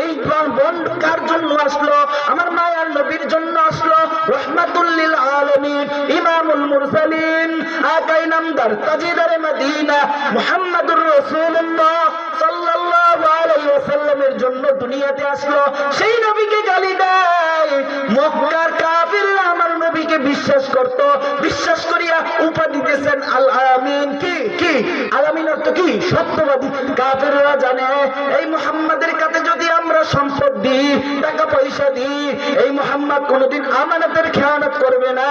এই বন্ড কার জন্য আসলো? আমার মায়ার নবীর জন্য আসলো, রহমাতুল লিল আলামিন, ইমামুল মুরসালিন, আকাই নামদার, তাজিদারে মদিনা, মুহাম্মাদুর রাসূলুল্লাহ সাল্লাল্লাহু আলাইহি ওয়াসাল্লামের জন্য দুনিয়াতে আসলো। সেই নবীকে গালি দেয়। মক্কার কাফিররা আমার নবীকে বিশ্বাস করত, বিশ্বাস করিয়া উপাধি দিয়েছেন আল আমিন। কি আলামিন অর্থ কি? সত্যবাদী। কাফিররা জানে এই মুহাম্মাদের কাছে যদি আমরা সম্পদ দিই, টাকা পয়সা দিই, এই মুহাম্মদ কোনোদিন আমানতের খেয়ানত করবে না।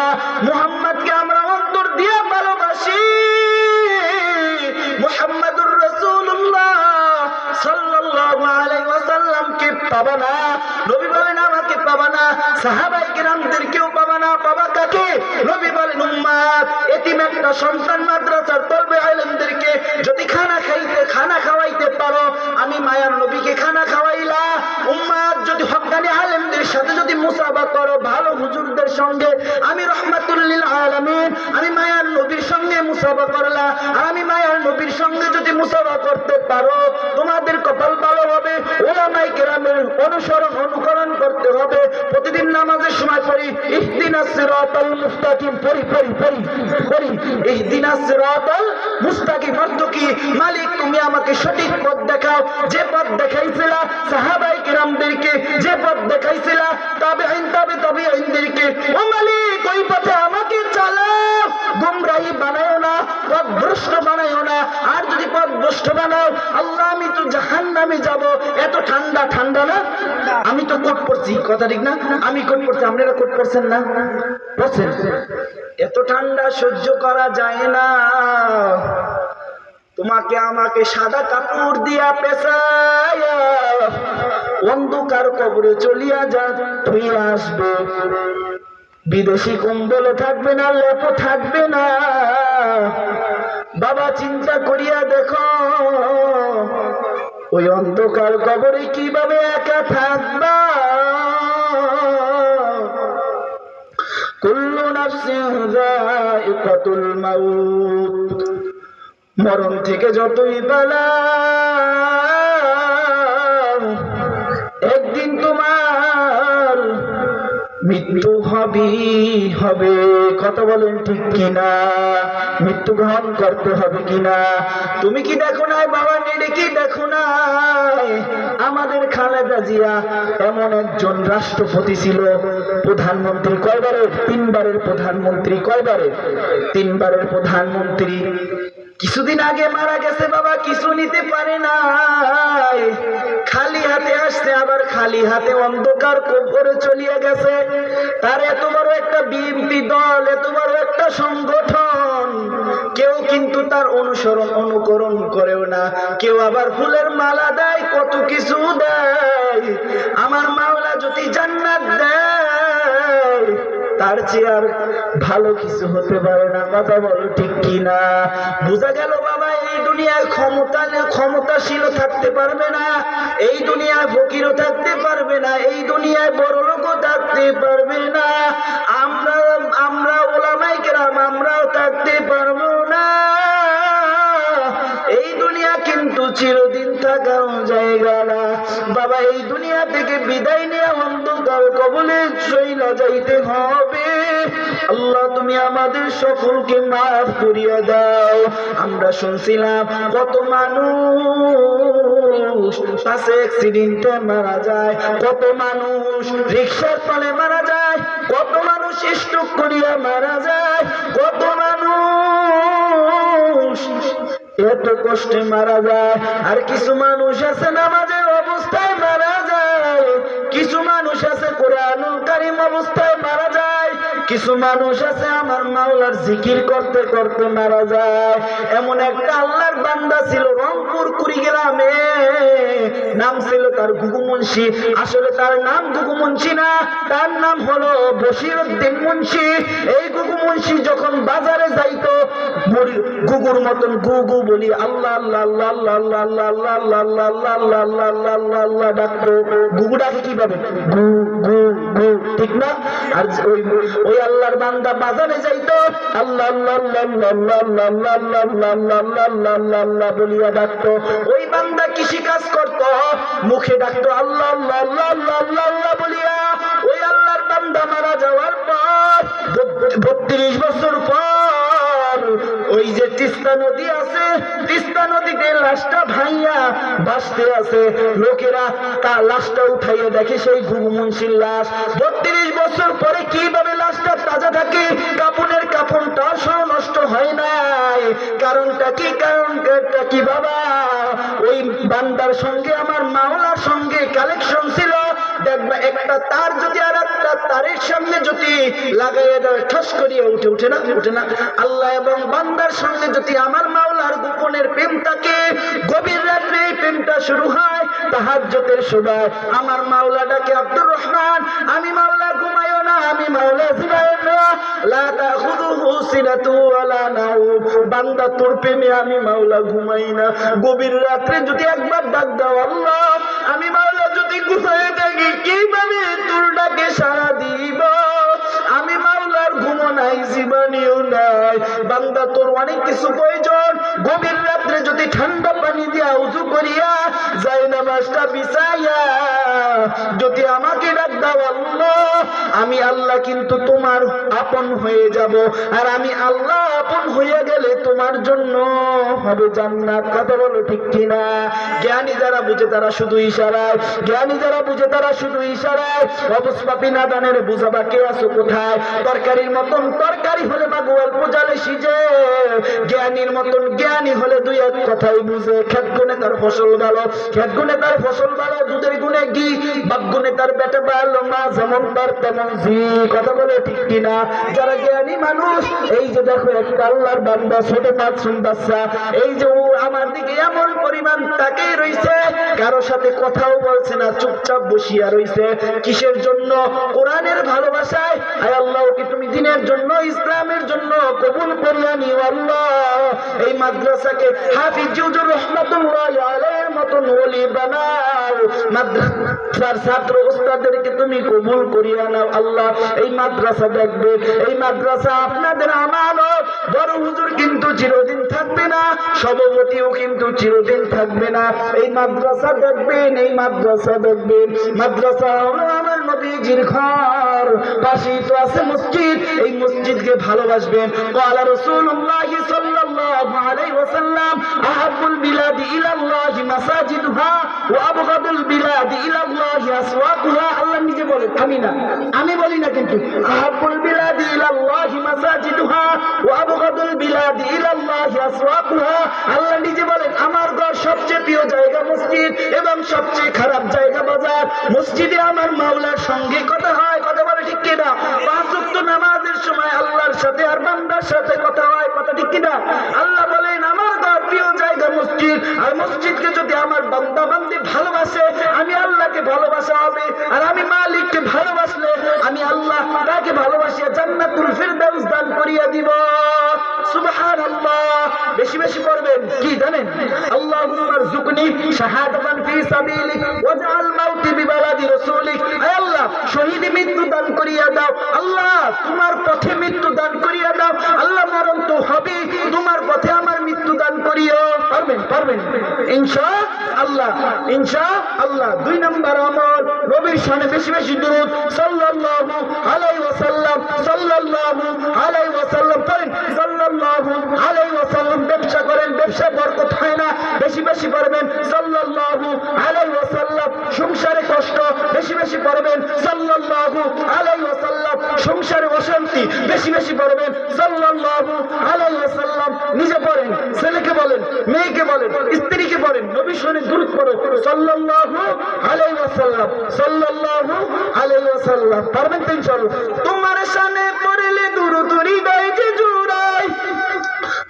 মুহাম্মদকে আমরা অন্তর দিয়ে ভালোবাসি। মুহাম্মাদুর রাসূলুল্লাহ সাল্লাল্লাহু আলাইহি ওয়াসাল্লামকে পাবা না, নবী বলেন আমাকে পাবা না, সাহাবায়ে কিরামদেরকেও পাবা না। পাবা কাকে? নবী বলেন উম্মত, এতিম একটা সন্তান মাদ্রাসার তলবে আলেমদেরকে যদি খানা খাওয়াইতে পারো, আমি মায়ার নবীকে খানা খাওয়াইলা। উম্মত যদি হক্কানি আলেমদের সাথে যদি মুসাফা করো, ভালো হুজুরদের সঙ্গে, আমি রহমাতুল লিল আলামিন, আমি মায়ার নবীর সঙ্গে মুসাফা করলা, আর আমি মায়ার নবীর সঙ্গে যদি মুসাফা করতে পারো, তোমাদের কপাল ভালো হবে। উলামায়ে কেরামের অনুকরণ করতে হবে। প্রতিদিন নামাজের সময় পড়ি ইহদিনাস সিরাতাল মুস্তাকিম, পড়ি ইহদিনাস সিরাতাল মুস্তাকিম। অর্থ কি? মালিক তুমি আমাকে সঠিক পথ দেখাও, যে পথ দেখাইছিলা সাহাবায়ে কিরামদেরকে, যে পথ দেখাইছিলা তাবেঈনদেরকে, ও মালিক ওই পথে আমাকে চালাও, গুমরাহি বানায়ো না, পথভ্রষ্ট বানায়ো না। আর যদি পথভ্রষ্ট বানাও, আল্লাহ আমি তো জাহান্নামে যাব। এত ঠান্ডা না? আমি তো কোট পড়ছি, কথা ঠিক না? আমি কোট পড়ছি, আপনারা কোট পড়ছেন না? পড়ছেন? এত ঠান্ডা সহ্য করা যায় না। তোমাকে আমাকে সাদা কাপড় দিয়া পেছায়া অন্ধকার কবরে চলিয়া যা, তুই আসবে। বিদেশি কম্বল থাকবে না, লেপো থাকবে না। বাবা চিন্তা করিয়া দেখো, ওই অন্ধকার কবরে কিভাবে একা থাকবা? কুল্লু নাফসিন যায়িকাতুল মাউত, মরণ থেকে যতই পালাও, একদিন তোমার মৃত্যু হবে। কথা বলেন ঠিক কিনা? মৃত্যু গ্রহণ করতে হবে কিনা? তুমি কি দেখো না বাবা, নেড়ে কি দেখো না? আমাদের খালেদা জিয়া এমন একজন রাষ্ট্রপতি ছিল, প্রধানমন্ত্রী কয়বারের? 3বারের প্রধানমন্ত্রী। কয়বারের? 3বারের প্রধানমন্ত্রী। কিছুদিন আগে মারা গেছে বাবা, কিছু নিতে পারে না, খালি হাতে আসছে, আবার খালি হাতে অন্ধকার কবরে চলিয়া গেছে। তার এত বড় একটা বিএনপি দল, এত বড় একটা সংগঠন, কেউ কিন্তু তার অনুকরণ করেও না। কেউ আবার ফুলের মালা দেয়, কত কিছু দেয়। আমার মাওলা যদি জান্নাত দেয়, তার চেয়ে আর ভালো কিছু হতে পারে না। কথা বলো ঠিক কিনা? বোঝা গেল বাবা, এই দুনিয়ায় ক্ষমতাশীল থাকতে পারবে না, এই দুনিয়ায় ফকিরও থাকতে পারবে না, এই দুনিয়ায় বড় লোকও থাকতে পারবে না, আমরা ওলামায়ে কেরাম আমরাও থাকতে পারবো না। এই দুনিয়া কিন্তু চিরদিন থাকার জায়গা না বাবা। এই দুনিয়া থেকে বিদায় নিয়ে অন্ধকার কবলে চইলা যাইতে হবে। আল্লাহ তুমি আমাদের সকলকে মাফ করিয়া দাও। আমরা শুনছিলাম কত মানুষ বাসে অ্যাক্সিডেন্টে মারা যায়, কত মানুষ রিকশার তলে মারা যায়, কত মানুষ স্ট্রোক করিয়া মারা যায়, কত মানুষ এত কষ্টে মারা যায়। আর কিছু মানুষ আছে নামাজের অবস্থায় মারা যায়, কিছু মানুষ আছে কোরআনুল কারীম অবস্থায় মারা যায়, কিছু মানুষ আছে আমার মাওলার জিকির করতে করতে মারা যায়। এমন একটা আল্লাহর বান্দা ছিল রংপুর কুড়িগ্রামে, নাম ছিল তার ঘুঘু মুন্সি। আসলে তার নাম ঘুঘু মুন্সি না, তার নাম হলো বশিরউদ্দিন মুন্সি। এই ঘুঘু মুন্সি যখন বাজারে যাইতো ঘুঘুর মতন ঘুঘু বলি আল্লাহ আল্লাহ আল্লাহ আল্লাহ আল্লাহ আল্লাহ আল্লাহ আল্লাহ আল্লাহ আল্লাহ আল্লাহ আল্লাহ আল্লাহ আল্লাহ ডাকতো। ঘুঘু ডাকে কিভাবে? ঘু ঘু ঘু, ঠিক না? আর ওই আল্লাহর বান্দা বাজারে যাইতো আল্লাহ আল্লাহ আল্লাহ আল্লাহ আল্লাহ আল্লাহ আল্লাহ আল্লাহ আল্লাহ আল্লাহ আল্লাহ আল্লাহ বলিয়া ডাকতো। ওই বান্দা কৃষি কাজ করতো, মুখে ডাকতো আল্লাহ আল্লাহ আল্লাহ আল্লাহ আল্লাহ আল্লাহ বলিয়া। ওই আল্লাহর বান্দা মারা যাওয়ার পর 32 বছর পর ওই যে তিস্তা নদী আছে, তিস্তা নদীতে লাশটা ভাইয়া ভাসতে আছে। লোকেরা তার লাশটা উঠাইয়া দেখে সেই ঘুঘু মুন্সির লাশ। 32 বছর পরে কিভাবে লাশটা তাজা থাকে, কাপড়ের কাপড়টা সব নষ্ট হয় নাই? কারণটা কি? কারণটা কি বাবা? ওই বান্দার সঙ্গে আমার মাওলার সঙ্গে কালেকশন ছিল। দেখবা একটা তার যদি আর একটা তারের সামনে যদি লাগাইয়া দেয় ঠস করিয়া উঠে না? উঠে না? আল্লাহ এবং বান্দার সঙ্গে যদি আমার মাওলার গোপনের প্রেম থাকে, গভীর রাত্রে এই প্রেমটা শুরু হয় তাহাজ্জুদের সময়। আমার মাওলা ডাকে আব্দুর রহমান, আমি মাওলা ঘুমাইও না, আমি মাওলা ঘুমাইও না, লা তাখুযুহু সিনাতু ওয়ালা নাওম। বান্দা তোর প্রেমে আমি মাওলা ঘুমাই না। গভীর রাত্রে যদি একবার ডাক দাও আল্লাহ, আমি মাওলা যদি ঘুমায়ে থাকি কিভাবে তোর ডাকে সাড়া দিব? আমি মাওলার ঘুমো নাই, জীবনীও নাই। বান্দা তোর অনেক কিছু প্রয়োজন। গভীর রাত্রে যদি ঠান্ডা পানি দিয়া উযু করিয়া যাই নামাজটা বিছাইয়া যদি আমাকে ডাক দাও আল্লাহ, আমি আল্লাহ কিন্তু তোমার আপন হয়ে যাব। আর আমি আল্লাহ আপন হয়ে গেলে তোমার জন্য হবে জান্নাত। কথা বলো ঠিক কিনা? জ্ঞানী যারা বুঝে তারা শুধু ইশারায়, জ্ঞানী যারা বুঝে তারা শুধু ইশারায়। অবুঝপাপী নাদানের বুঝাবা কে আছো কোথায়? তরকারির মতন তরকারি হলে বা গোয়াল পূজালে সিজে, জ্ঞানীর মতন জ্ঞানী হলে দুই এক কথাই বুঝে। খেত গুনে তার ফসল ভালো, খেত গুনে তার ফসল ভালো, দুধের গুনে ঘি, বাপ গুনে তার বেটা ভালো, মা যেমন তার তেমন জি। কথা বলে ঠিক কিনা? যারা জ্ঞানী মানুষ, এই যে দেখো একটা আল্লাহর বান্দা ছোট মাসুম বাচ্চা, এই যে ও আমার দিকে এমন পরিমাণ তাকিয়ে রইছে, কারো সাথে কথাও বলছে না, চুপচাপ বসিয়া রইছে। কিসের জন্য? কোরআনের ভালোবাসায়। আয় আল্লাহ, ওকে তুমি দিনের জন্য, ইসলামের জন্য কবুল করিয়া নিও আল্লাহ। এই মাদ্রাসাকে হাফিজুর রহমাতুল্লাহ আলাইহির মতন ওলি বানাও। মাদ্রাসার ছাত্র ওস্তাদদেরকে তুমি কবুল করিয়া নাও আল্লাহ। এই মাদ্রাসা দেখবে, এই মাদ্রাসা আপনাদের আমানত। বড় হুজুর কিন্তু চিরদিন থাকবে না, সভাপতিও কিন্তু চিরদিন থাকবে না। এই মাদ্রাসা দেখবেন, এই মাদ্রাসা দেখবেন। মাদ্রাসা হলো আমার নবীজির ঘর, পাশেই তো আছে মসজিদ। এই মসজিদকে ভালোবাসবেন। ক্বালা রাসূলুল্লাহ সাল্লাল্লাহু আলাইহি ওয়াসাল্লাম, আহাব্বুল বিলাদি ইলাল্লাহি মাসাজিদুহা ওয়া আবগাদুল বিলাদি ইলাল্লাহি আসওয়াকুহা। আল্লাহ নিজে বলেন, আমি না, আমি বলি না কিন্তু। আহাব্বুল বিলাদি ইলাল্লাহি মাসাজিদুহা ওয়া আবগাদুল বিলাদি ইলাল্লাহি আসওয়াকুহা। আল্লাহ নিজে বলেন, আমার ঘর সবচেয়ে প্রিয় জায়গা মসজিদ এবং সবচেয়ে খারাপ জায়গা বাজার। মসজিদে আমার মাওলার সঙ্গে কথা হয়। কথা বলে ঠিক কিনা? 5 ওয়াক্ত নামাজের সময় আল্লাহর সাথে আর বান্দার সাথে কথা হয়। কথা ঠিক কিনা? আল্লাহ বলেন, আমার ঘর প্রিয় জায়গা মসজিদ। আর মসজিদকে যদি আমার বান্দা বান্দি ভালোবাসে, আমি আল্লাহকে ভালোবাসা হবে। আর আমি মালিককে ভালোবাসলে আমি আল্লাহ তাকে ভালোবাসিয়া জান্নাতুল ফিরদাউস দান করিয়া দিব। সুবহানাল্লাহ। আল্লাহ বেশি বেশি পড়বেন কি জানেন আল্লাহুম্মা রযুকনি শাহাদাতান ফি সাবিলিক ওয়াজআল মাউতি বিবালাদি রাসূলিক আয় আল্লাহ শহীদ মৃত্যু দান করিয়া দাও আল্লাহ তোমার পথে মৃত্যু দান করিয়া দাও আল্লাহ মরণ তো হবে তোমার পথে আমার মৃত্যু দান করিও পারবেন ইনশাআল্লাহ 2 নম্বর আমল নবীর শানে বেশি বেশি দুরূদ সাল্লাল্লাহু আলাইহি ওয়াসাল্লাম পড়েন সাল্লাল্লাহু আলাইহি ওয়াসাল্লাম ব্যবসা করেন ব্যবসা বরকত হয় না বেশি বেশি পড়বেন সাল্লাল্লাহু আলাইহি ওয়াসাল্লাম সংসারে কষ্ট বেশি বেশি পড়বেন সাল্লাল্লাহু আলাইহি ওয়াসাল্লাম সংসারে অশান্তি বেশি বেশি পড়বেন সাল্লাল্লাহু আলাইহি ওয়াসাল্লাম নিজে পড়েন ছেলেকে বলেন মেয়েকে বলেন স্ত্রীকে বলেন নবীর শানে দুরূদ পড়ো সাল্লাল্লাহু আলাইহি ওয়াসাল্লাম পারবেন তো ইনশাআল্লাহ তোমার শানে পড়লে দুরূদ হৃদয় যে জুড়ায়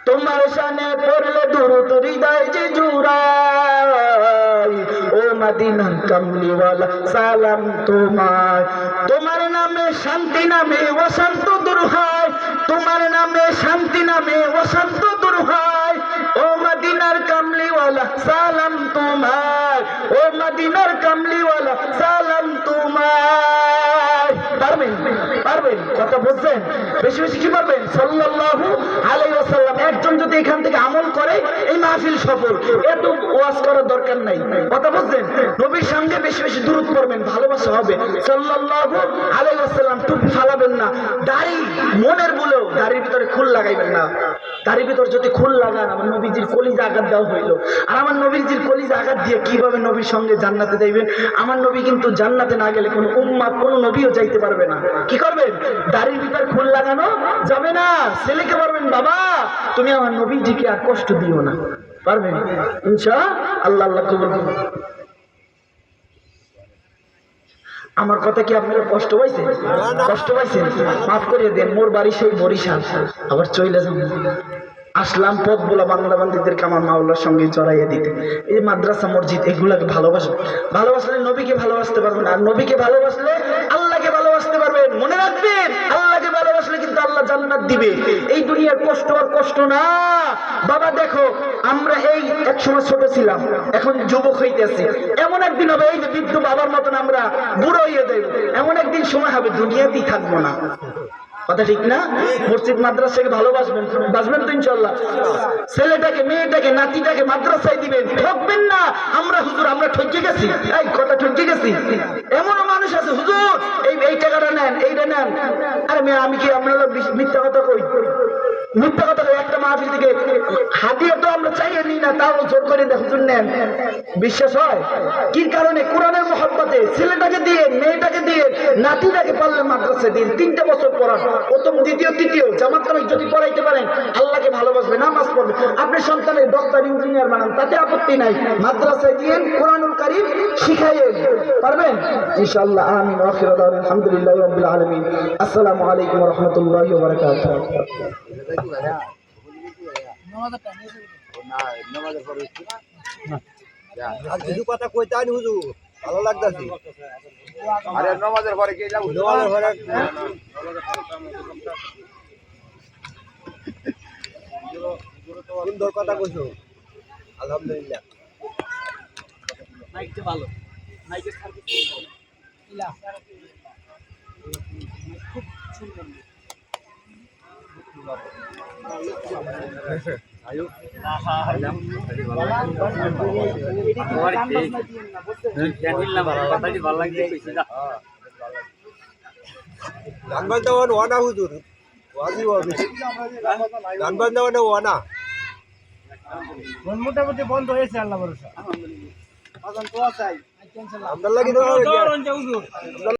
তোমার শানে পড়লে দুরূদ হৃদয় যে জুড়ায় ও মদিনার কামলিওয়ালা সালাম তোমায় তোমার নামে শান্তি নামে অশান্ত দূর হয় তোমার নামে শান্তি নামে অশান্ত দূর হয় ও মদিনার কামলিওয়ালা সালাম তোমায় ও মদিনার কামলিওয়ালা সালাম তোমায় পারবেন কথা বলছেন বেশি বেশি কি পারবেন সাল্লাল্লাহু আলাইহি ওয়াসাল্লাম একজন যদি এখান থেকে আমল করে এই মাহফিল সফল এত ওয়াজ করার দরকার নাই কথা বলছেন নবীর সঙ্গে বেশি বেশি দুরূদ পড়বেন ভালোবাসা হবে সাল্লাল্লাহু আলাইহি ওয়াসাল্লাম টুপি ফালাবেন না দাড়ি মনের বলেও দাড়ির ভিতরে খুল লাগাইবেন না দাড়ির ভিতর যদি খুল লাগান আমার নবীজির কলিজা আঘাত দেওয়া হইল আর আমার নবীজির কলিজা আঘাত দিয়ে কিভাবে নবীর সঙ্গে জান্নাতে যাইবেন আমার নবী কিন্তু জান্নাতে না গেলে কোনো উম্মাত কোনো নবীও যাইতে পারবে না কি করবেন দাড়ির ভিতর খুল লাগানো যাবে না ছেলেকে বলবেন বাবা তুমি আমার নবীজিকে আর কষ্ট দিও না পারবেন ইনশাআল্লাহ আল্লাহ কবুল করুন আমার কথা কি আপনারা কষ্ট পাইছেন মাফ করে দেন মোর বাড়ি সেই বরিশাল আবার চলে যান আসলাম পথ বলা বাংলা বান্ধবীদেরকে আমার মাওলার সঙ্গে জড়াইয়ে দিতে এই মাদ্রাসা মসজিদ এগুলাকে ভালোবাসলে নবীকে ভালোবাসতে পারবেন আর নবীকে ভালোবাসলে আল্লাহকে ভালোবাসতে পারবেন মনে রাখবেন আল্লাহকে ভালোবাসলে কিন্তু আল্লাহ জান্নাত দিবে এই দুনিয়ার কষ্ট আর কষ্ট না বাবা দেখো আমরা এই এক সময় ছোট ছিলাম এখন যুবক হইতেছি এমন একদিন হবে এই যে বৃদ্ধ বাবার মতন আমরা বুড়ো হইয়ে দেব এমন একদিন সময় হবে দুনিয়াতেই থাকবো না কথা ঠিক না মসজিদ মাদ্রাসাকে ভালোবাসবেন বাসবেন তো ইনশাআল্লাহ ছেলেটাকে মেয়েটাকে নাতিটাকে মাদ্রাসায় দিবেন ঠকবেন না আমরা হুজুর আমরা ঠকে গেছি এই কথা ঠকে গেছি এমনও মানুষ আছে হুজুর এই টাকাটা নেন এইটা নেন আরে মেয়ে আমি কি আপনারা মিথ্যা কথা কই একটা মাহফিল থেকে হাদিয়া তো আমরা চাইয়ে নিই না তাও জোর করে হুজুর নেন বিশ্বাস হয় কি কারণে কোরআনের মহব্বতে ছেলেটাকে দিয়ে মেয়েটাকে দিয়ে নাতিটাকে পারলে মাদ্রাসায় দিন 3টা বছর পড়ান প্রথম দ্বিতীয় তৃতীয় জামাত কামিল যদি পড়াইতে পারেন আল্লাহকে ভালোবাসবে নামাজ পড়বে আপনি সন্তানের ডক্টর ইঞ্জিনিয়ার বানান তাতে আপত্তি নাই মাদ্রাসায় দিয়ে কোরআনুল কারীম শিখাইয়েন পারবেন ইনশাআল্লাহ আমিন ওয়া আখিরু দাওয়ানা আলহামদুলিল্লাহি রাব্বিল আলামিন আসসালামু আলাইকুম ওয়া রাহমাতুল্লাহি ওয়া বারাকাতুহু কিছু কথা কইতে আনি হুজুর ভালো লাগতাছে আরে নামাজের পরে কি যাবো নামাজের পরে সুন্দর কথা কইছো আলহামদুলিল্লাহ মাইকটা ভালো মাইকের সার্ভিস ইলা খুব সুন্দর আয়ো আলাম ভালো লাগছে গান বাজনা ওয়ানা হুজুর ওয়াজি ওয়াজি গান বাজনা ওয়ানা মোটামুটি বন্ধ হয়েছে আল্লাহ ভরসা আলহামদুলিল্লাহ আমরা লাগি